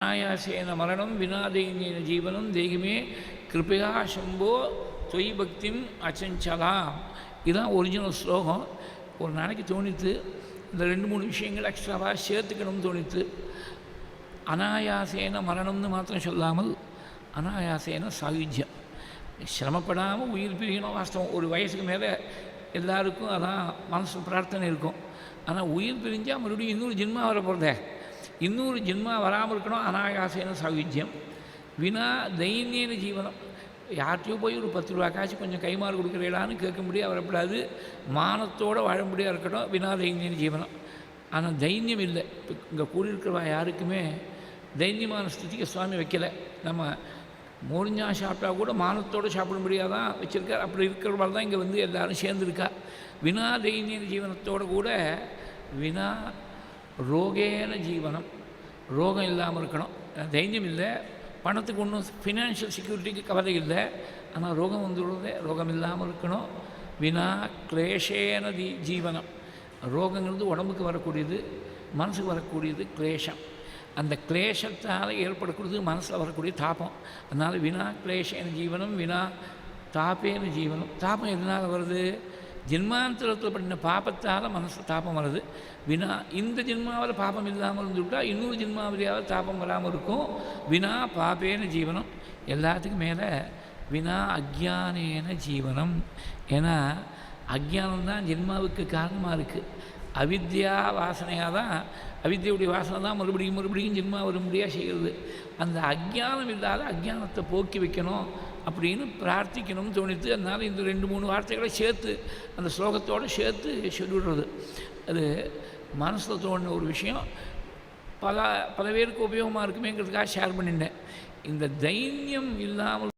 அநாயாசேன மரணம் வினாதைன்யேன ஜீவனம் தெய்வமே கிருபையா சம்போ தொய் பக்திம் அச்சஞ்சலாம். இதுதான் ஒரிஜினல் ஸ்லோகம். ஒரு நாளைக்கு தோணித்து இந்த 2-3 விஷயங்கள் எக்ஸ்ட்ராவாக சேர்த்துக்கணும்னு தோணித்து. அநாயாசேன மரணம்னு மாத்திரம் சொல்லாமல் அநாயாசேன சாயுஜ்யம், சிரமப்படாமல் உயிர் பிரியணும். வாஸ்தவம், ஒரு வயசுக்கு மேலே எல்லாருக்கும் அதான் மனசு பிரார்த்தனை இருக்கும். ஆனால் உயிர் பிரிஞ்சால் மறுபடியும் இன்னொரு ஜென்மா வர போகிறதே, இன்னொரு ஜென்மா வராமல் இருக்கணும். அநாயாசேன சாயுஜ்யம் வினா தைன்யேன ஜீவனம். யார்கிட்டையோ போய் ஒரு 10 ரூபா காசு கொஞ்சம் கைமாறு கொடுக்குறீங்களான்னு கேட்க முடியாது, வரப்படாது. மானத்தோடு வாழ முடியாது இருக்கணும். வினா தைன்யேன ஜீவனம். ஆனால் தைன்யம் இல்லை. இப்போ இங்கே கூடியிருக்கிறவா யாருக்குமே தைரியமான ஸ்திதிக்கு சுவாமி வைக்கலை. நம்ம மோரிஞ்சா சாப்பிட்டா கூட மானத்தோடு சாப்பிட முடியாதான் வச்சுருக்கார். அப்படி இருக்கிறவள் தான் இங்கே வந்து எல்லோரும் சேர்ந்துருக்கா. வினா தைன்யேன ஜீவனத்தோடு கூட வினா ரோகேன ஜீவனம், ரோகம் இல்லாமல் இருக்கணும். தைரியம் இல்லை, பணத்துக்கு ஒன்றும் ஃபினான்ஷியல் செக்யூரிட்டிக்கு கவலை இல்லை, ஆனால் ரோகம் வந்துடுறதே, ரோகம் இல்லாமல் இருக்கணும். வினா கிளேஷேன ஜீவனம். ரோகங்கிறது உடம்புக்கு வரக்கூடியது, மனசுக்கு வரக்கூடியது கிளேஷம். அந்த கிளேஷத்தால் ஏற்படக்கூடியது மனசில் வரக்கூடிய தாபம். அதனால் வினா கிளேஷேன ஜீவனம் வினா தாப்பேன ஜீவனம். தாபம் எதனால் வருது? ஜென்மாந்தரத்தில் பண்ணின பாப்பத்தால் மனசு தாபம் வருது. வினா இந்த ஜென்மாவில் பாப்பம் இல்லாமல் இருந்துவிட்டால் இன்னொரு ஜென்மாவிலேயாவது தாபம் வராமல் இருக்கும். வினா பாப்பேன ஜீவனம். எல்லாத்துக்கும் மேலே வினா அக்ஞானேன ஜீவனம். ஏன்னா அக்ஞானம்தான் ஜென்மாவுக்கு காரணமாக இருக்குது. அவித்யா வாசனையாக தான், அவித்யுடைய வாசனை தான் மறுபடியும் ஜென்மா வரும்படியாக செய்கிறது. அந்த அக்ஞானம் இல்லாத அக்ஞானத்தை போக்கி வைக்கணும் அப்படின்னு பிரார்த்திக்கணும்னு தோணித்து. அதனால் இந்த 2-3 வார்த்தைகளை சேர்த்து அந்த ஸ்லோகத்தோடு சேர்த்து சொல்லிவிடுறது. அது மனசில் தோணின ஒரு விஷயம், பல பேருக்கு உபயோகமாக இருக்குமேங்கிறதுக்காக ஷேர் பண்ணிட்டேன். இந்த தைரியம் இல்லாமல்